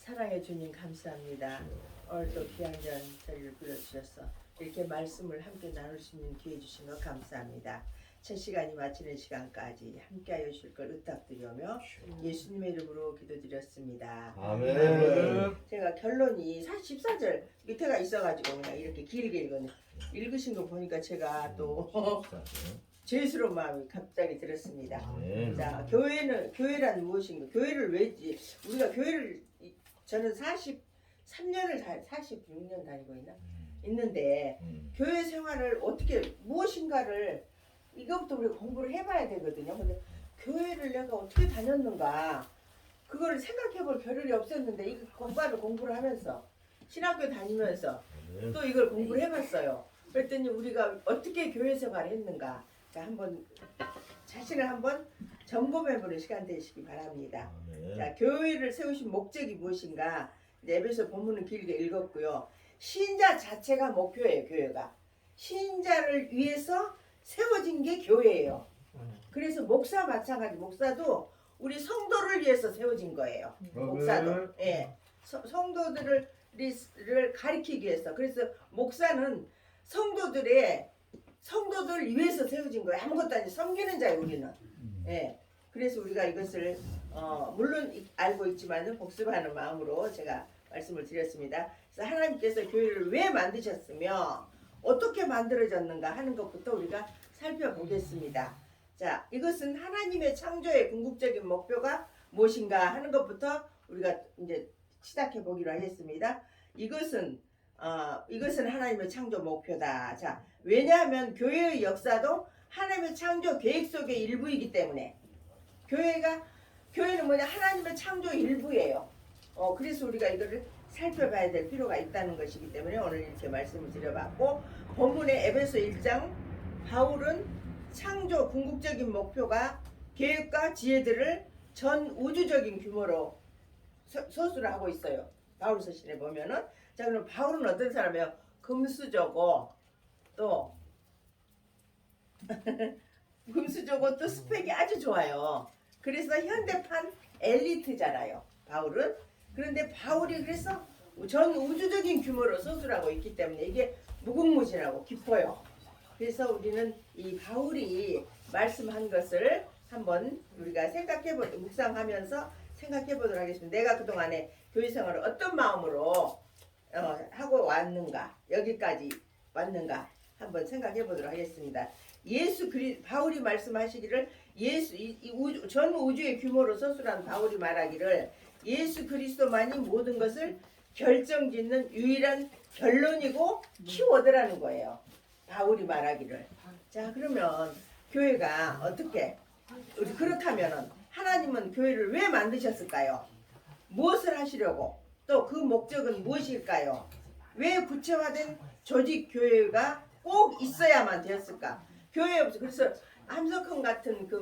사랑해 주님 감사합니다. 오늘 또 귀한 저희를 불러주셔서 이렇게 말씀을 함께 나눌 수 있는 기회 주신 것 감사합니다. 첫 시간이 마치는 시간까지 함께하여 주실 걸 의탁드리며 예수님의 이름으로 기도드렸습니다. 아멘. 제가 결론이 14절 밑에가 있어가지고 그냥 이렇게 길게 읽었는데 읽으신 거 보니까 제가 또 죄스러운 마음이 갑자기 들었습니다. 자, 교회란 무엇인가? 교회를 왜지? 우리가 교회를 저는 43년을 46년 다니고 있는데 교회 생활을 어떻게 무엇인가를 이것부터 우리가 공부를 해봐야 되거든요. 근데 교회를 내가 어떻게 다녔는가 그거를 생각해볼 겨를이 없었는데 이 공부를 하면서 신학교 다니면서 또 이걸 공부를 해봤어요. 그랬더니 우리가 어떻게 교회 생활을 했는가 자 한번 자신을 한번 점검해보는 시간 되시기 바랍니다. 자, 교회를 세우신 목적이 무엇인가? 에베소 본문은 길게 읽었고요. 신자 자체가 목표예요. 교회가 신자를 위해서 세워진 게 교회예요. 그래서 목사 마찬가지. 목사도 우리 성도를 위해서 세워진 거예요. 목사도 예, 성도들을 가리키기 위해서. 그래서 목사는 성도들 위해서 세워진 거예요. 아무것도 아니고 섬기는 자예요. 우리는. 예. 그래서 우리가 이것을 물론 알고 있지만은 복습하는 마음으로 제가 말씀을 드렸습니다. 그래서 하나님께서 교회를 왜 만드셨으며 어떻게 만들어졌는가 하는 것부터 우리가 살펴보겠습니다. 자, 이것은 하나님의 창조의 궁극적인 목표가 무엇인가 하는 것부터 우리가 이제 시작해 보기로 하겠습니다. 이것은 하나님의 창조 목표다. 자, 왜냐하면 교회의 역사도 하나님의 창조 계획 속의 일부이기 때문에 교회는 뭐냐 하나님의 창조 일부예요. 그래서 우리가 이거를 살펴봐야 될 필요가 있다는 것이기 때문에 오늘 이렇게 말씀을 드려봤고 본문의 에베소 1장 바울은 창조 궁극적인 목표가 계획과 지혜들을 전 우주적인 규모로 서술을 하고 있어요. 바울 서신에 보면은 자 그럼 바울은 어떤 사람이에요? 금수저고 또 금수저고 또 스펙이 아주 좋아요. 그래서 현대판 엘리트잖아요. 바울은. 그런데 바울이 그래서 전 우주적인 규모로 서술하고 있기 때문에 이게 무궁무진하고 깊어요. 그래서 우리는 이 바울이 말씀한 것을 한번 우리가 묵상하면서 생각해 보도록 하겠습니다. 내가 그동안에 교회 생활을 어떤 마음으로 하고 왔는가, 여기까지 왔는가 한번 생각해 보도록 하겠습니다. 바울이 말씀하시기를 전 우주의 규모로 서술한 바울이 말하기를 예수 그리스도만이 모든 것을 결정짓는 유일한 결론이고 키워드라는 거예요. 바울이 말하기를. 자, 그러면 교회가 어떻게 그렇다면 하나님은 교회를 왜 만드셨을까요? 무엇을 하시려고? 또 그 목적은 무엇일까요? 왜 구체화된 조직 교회가 꼭 있어야만 되었을까? 교회 없이 그래서 함석헌 같은 그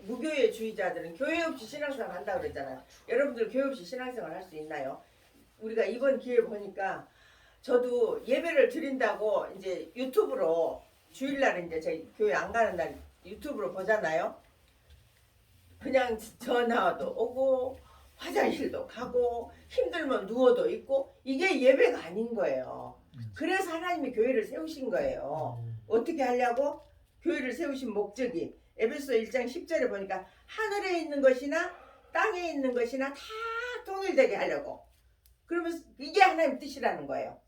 무교회주의자들은 교회 없이 신앙생활 한다고 그랬잖아요. 여러분들 교회 없이 신앙생활 할 수 있나요? 우리가 이번 기회에 보니까 저도 예배를 드린다고 이제 유튜브로 주일날 이제 저희 교회 안 가는 날 유튜브로 보잖아요. 그냥 전화도 오고 화장실도 가고 힘들면 누워도 있고 이게 예배가 아닌 거예요. 그래서 하나님이 교회를 세우신 거예요. 어떻게 하려고? 교회를 세우신 목적이 에베소 1장 10절에 보니까 하늘에 있는 것이나 땅에 있는 것이나 다 통일되게 하려고. 그러면 이게 하나님 뜻이라는 거예요.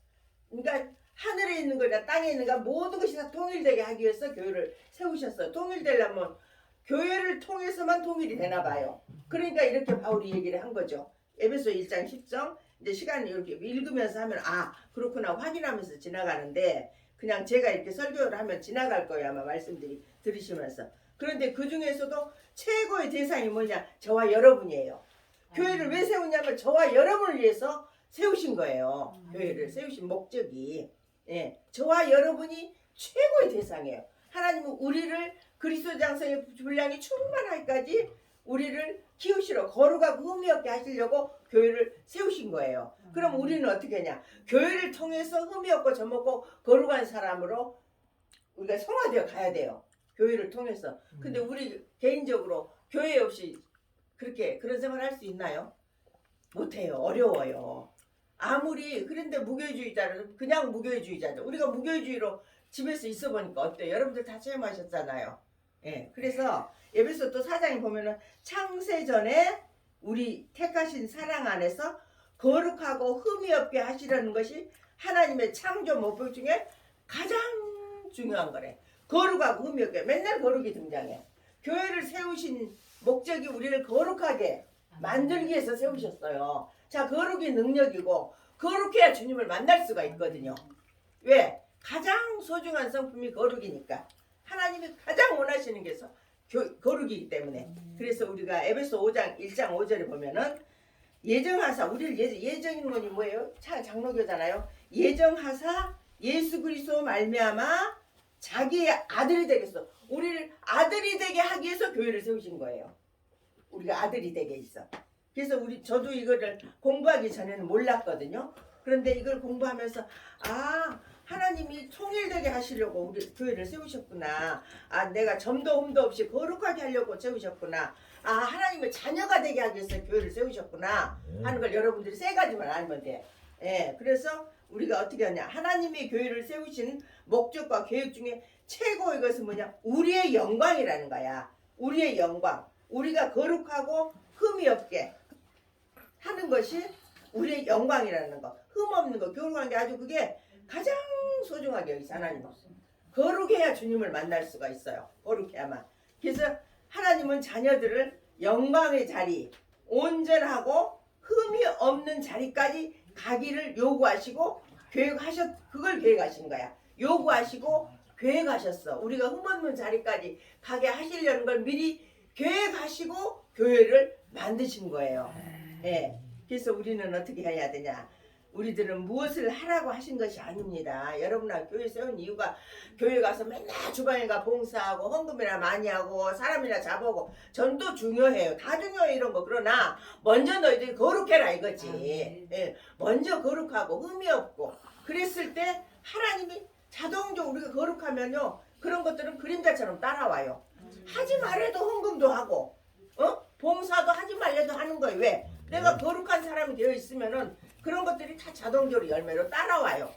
그러니까 하늘에 있는 거나 땅에 있는 거 모든 것이 다 통일되게 하기 위해서 교회를 세우셨어요. 통일되려면 교회를 통해서만 통일이 되나 봐요. 그러니까 이렇게 바울이 얘기를 한 거죠. 에베소 1장 10절 이제 시간을 이렇게 읽으면서 하면 그렇구나 확인하면서 지나가는데 그냥 제가 이렇게 설교를 하면 지나갈 거예요. 아마 말씀들이 들으시면서. 그런데 그 중에서도 최고의 대상이 뭐냐? 저와 여러분이에요. 교회를 왜 세우냐면 저와 여러분을 위해서 세우신 거예요. 교회를 세우신 목적이 저와 여러분이 최고의 대상이에요. 하나님은 우리를 그리스도 장성의 분량이 충만하기까지 우리를 키우시러 거룩하고 흠이 없게 하시려고 교회를 세우신 거예요. 그럼 우리는 어떻게 하냐? 교회를 통해서 흠이 없고 점없고 거룩한 사람으로 우리가 성화되어 가야 돼요. 교회를 통해서. 근데 우리 개인적으로 교회 없이 그런 생활 할 수 있나요? 못해요. 어려워요. 아무리 그런데 무교회주의자는 그냥 무교회주의자죠. 우리가 무교회주의로 집에서 있어 보니까 어때요? 여러분들 다 체험하셨잖아요. 예, 그래서 에베소 또 4장에 보면은 창세전에 우리 택하신 사랑 안에서 거룩하고 흠이 없게 하시려는 것이 하나님의 창조 목표 중에 가장 중요한 거래. 거룩하고 흠이 없게. 맨날 거룩이 등장해. 교회를 세우신 목적이 우리를 거룩하게 만들기 위해서 세우셨어요. 자, 거룩이 능력이고 거룩해야 주님을 만날 수가 있거든요. 왜? 가장 소중한 성품이 거룩이니까. 하나님이 가장 원하시는 게 거룩이기 때문에. 그래서 우리가 에베소 5장 1장 5절에 보면은 예정하사, 우리를 예정인 거니 뭐예요? 장로교잖아요. 예정하사 예수 그리스도 말미암아 자기의 아들이 되겠어. 우리를 아들이 되게 하기 위해서 교회를 세우신 거예요. 우리가 아들이 되게 있어. 그래서 저도 이거를 공부하기 전에는 몰랐거든요. 그런데 이걸 공부하면서 하나님이 통일되게 하시려고 우리 교회를 세우셨구나. 내가 점도 흠도 없이 거룩하게 하려고 세우셨구나. 하나님의 자녀가 되게 하기 위해서 교회를 세우셨구나 하는 걸 여러분들이 세 가지만 알면 돼. 예, 그래서 우리가 어떻게 하냐. 하나님이 교회를 세우신 목적과 계획 중에 최고의 것은 뭐냐. 우리의 영광이라는 거야. 우리의 영광. 우리가 거룩하고 흠이 없게 하는 것이 우리의 영광이라는 거. 흠 없는 거, 교룩한 게 아주 그게 가장 소중하게 여기서 하나님은. 거룩해야 주님을 만날 수가 있어요. 거룩해야만. 그래서 하나님은 자녀들을 영광의 자리, 온전하고 흠이 없는 자리까지 가기를 요구하시고 그걸 계획하신 거야. 요구하시고 계획하셨어. 우리가 흠 없는 자리까지 가게 하시려는 걸 미리 계획하시고 교회를 만드신 거예요. 예. 그래서 우리는 어떻게 해야 되냐? 우리들은 무엇을 하라고 하신 것이 아닙니다. 여러분아 교회 세운 이유가 교회 가서 맨날 주방에 가 봉사하고 헌금이나 많이 하고 사람이나 잡아오고 전도 중요해요. 다 중요해 이런 거. 그러나 먼저 너희들이 거룩해라 이거지. 예. 먼저 거룩하고 흠이 없고 그랬을 때 하나님이 자동적으로 우리가 거룩하면요 그런 것들은 그림자처럼 따라와요. 하지 말아도 헌금도 하고 봉사도 하지 말래도 하는 거예요. 왜? 내가 거룩한 사람이 되어 있으면은 그런 것들이 다 자동적으로 열매로 따라와요.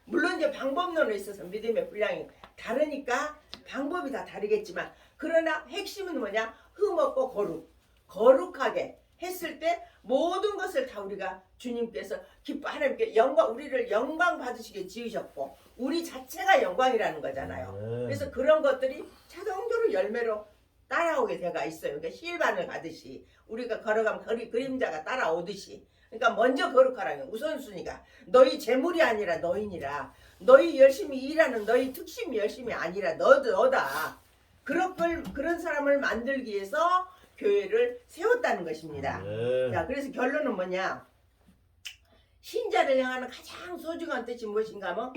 물론 이제 방법론에 있어서 믿음의 분량이 다르니까 방법이 다 다르겠지만 그러나 핵심은 뭐냐? 흠없고 거룩하게 했을 때 모든 것을 다 우리가 주님께서 하나님께 우리를 영광 받으시게 지으셨고 우리 자체가 영광이라는 거잖아요. 그래서 그런 것들이 자동적으로 열매로 따라오게 돼가 있어요. 그러니까 실반을 가듯이 우리가 걸어가면 그림자가 따라오듯이. 그러니까 먼저 거룩하라는 우선순위가 너희 재물이 아니라 너희니라. 너희 열심히 일하는 너희 특심이 열심히 아니라 너다. 그런 사람을 만들기 위해서 교회를 세웠다는 것입니다. 자, 그래서 결론은 뭐냐? 신자를 향하는 가장 소중한 뜻이 무엇인가 하면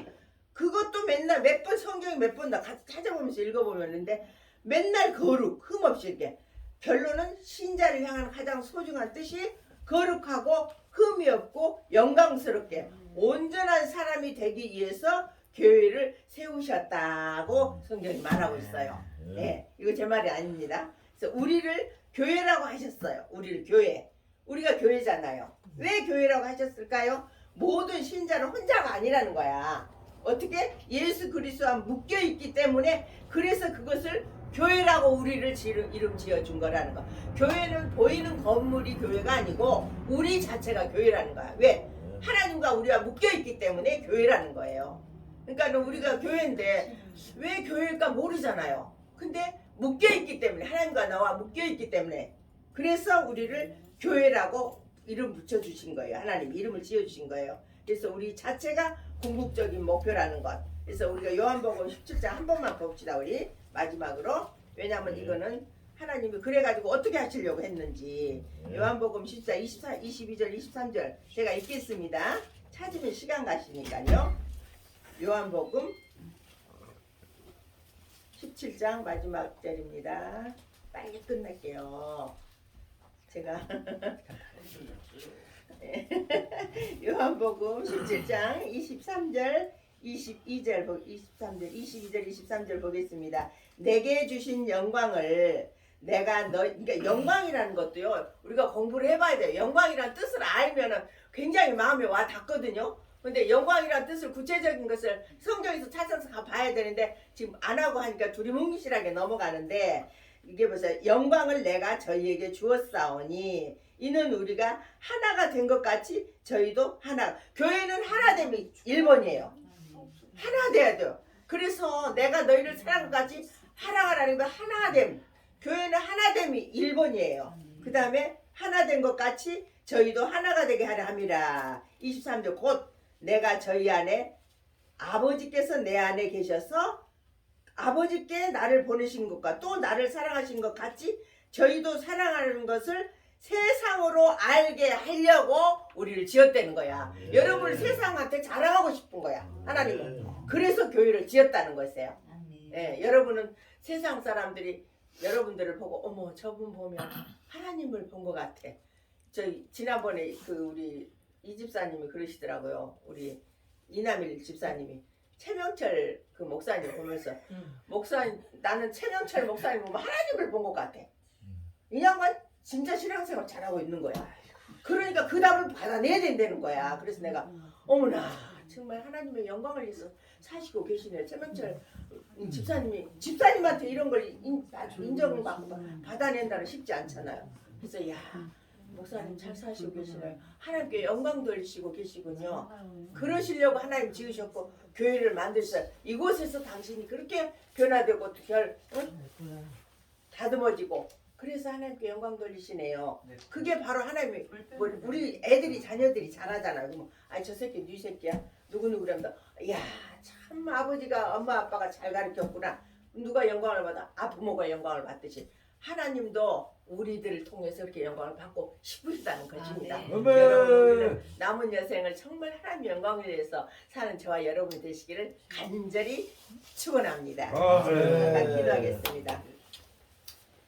그것도 맨날 몇 번 성경에 몇 번 다 찾아보면서 읽어보면인데 맨날 거룩, 흠없이 이렇게. 결론은 신자를 향하는 가장 소중한 뜻이 거룩하고 흠이 없고 영광스럽게 온전한 사람이 되기 위해서 교회를 세우셨다고 성경이 말하고 있어요. 네, 이거 제 말이 아닙니다. 그래서 우리를 교회라고 하셨어요. 우리를 교회. 우리가 교회잖아요. 왜 교회라고 하셨을까요? 모든 신자는 혼자가 아니라는 거야. 어떻게? 예수 그리스도와 묶여 있기 때문에 그래서 그것을 교회라고 우리를 이름 지어준 거라는 거. 교회는 보이는 건물이 교회가 아니고 우리 자체가 교회라는 거야. 왜? 하나님과 우리가 묶여있기 때문에 교회라는 거예요. 그러니까 우리가 교회인데 왜 교회일까 모르잖아요. 근데 묶여있기 때문에 하나님과 나와 묶여있기 때문에 그래서 우리를 교회라고 이름 붙여주신 거예요. 하나님 이름을 지어주신 거예요. 그래서 우리 자체가 궁극적인 목표라는 것. 그래서 우리가 요한복음 17장 한 번만 봅시다. 우리 마지막으로. 왜냐하면 이거는 하나님이 그래가지고 어떻게 하시려고 했는지. 요한복음 14, 24, 22절 23절 제가 읽겠습니다. 찾으면 시간 가시니까요. 요한복음 17장 마지막 절입니다. 빨리 끝낼게요. 제가 요한복음 17장 23절 22절 23절 22절 23절 보겠습니다. 내게 주신 영광을 내가 너 그러니까 영광이라는 것도요. 우리가 공부를 해봐야 돼요. 영광이라는 뜻을 알면은 굉장히 마음에 와 닿거든요. 근데 영광이라는 뜻을 구체적인 것을 성경에서 찾아서 봐야 되는데 지금 안 하고 하니까 두리뭉실하게 넘어가는데 이게 보세요. 영광을 내가 저희에게 주었사오니 이는 우리가 하나가 된 것 같이 저희도 하나. 교회는 하나됨이 1번이에요. 하나 돼야 돼요. 그래서 내가 너희를 사랑한 것 같이 하나가라는 거 하나됨. 교회는 하나됨이 1번이에요. 그 다음에 하나된 것 같이 저희도 하나가 되게 하려 함이라. 23절 곧 내가 저희 안에 아버지께서 내 안에 계셔서 아버지께 나를 보내신 것과 또 나를 사랑하신 것 같이 저희도 사랑하는 것을 세상으로 알게 하려고 우리를 지었다는 거야. 네. 여러분을 세상한테 자랑하고 싶은 거야. 하나님은. 그래서 교회를 지었다는 것이에요. 예, 여러분은 세상 사람들이 여러분들을 보고 어머 저분 보면 하나님을 본 것 같아. 저 지난번에 그 우리 이 집사님이 그러시더라고요. 우리 이남일 집사님이 최명철 그 목사님 보면서 목사님 나는 최명철 목사님 보면 하나님을 본 것 같아. 이 양반 진짜 신앙생활 잘하고 있는 거야. 그러니까 그 답을 받아내야 된다는 거야. 그래서 내가 어머나 정말 하나님의 영광을 위해서 사시고 계시네. 최명철 집사님한테 이런 걸 인정을 받고 받아낸다는 쉽지 않잖아요. 그래서 야 목사님 잘 사시고 계시네. 하나님께 영광 돌리시고 계시군요. 그러시려고 하나님 지으셨고 교회를 만드셨어요. 이곳에서 당신이 그렇게 변화되고 다듬어지고 그래서 하나님께 영광 돌리시네요. 그게 바로 하나님이 우리 애들이 자녀들이 잘하잖아요. 그러면 아니 저 새끼 네 새끼야 누구누구 그러면 야 참 아버지가 엄마 아빠가 잘 가르쳤구나. 누가 영광을 받아? 부모가 영광을 받듯이 하나님도 우리들을 통해서 이렇게 영광을 받고 싶으시다는 것입니다. 네. 여러분 남은 여생을 정말 하나님 영광을 위해서 사는 저와 여러분이 되시기를 간절히 축원합니다. 잠깐 기도하겠습니다.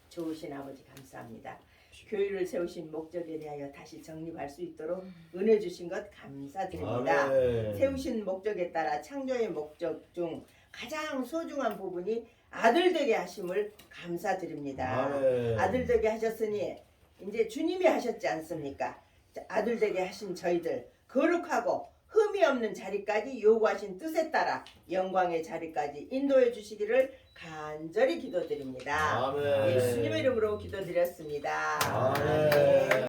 좋으신 아버지 감사합니다. 교회를 세우신 목적에 대하여 다시 정립할 수 있도록 은혜 주신 것 감사드립니다. 세우신 목적에 따라 창조의 목적 중 가장 소중한 부분이 아들 되게 하심을 감사드립니다. 아들 되게 하셨으니 이제 주님이 하셨지 않습니까? 아들 되게 하신 저희들 거룩하고 흠이 없는 자리까지 요구하신 뜻에 따라 영광의 자리까지 인도해 주시기를 간절히 기도드립니다. 예수님의 이름으로 기도드렸습니다. 아멘.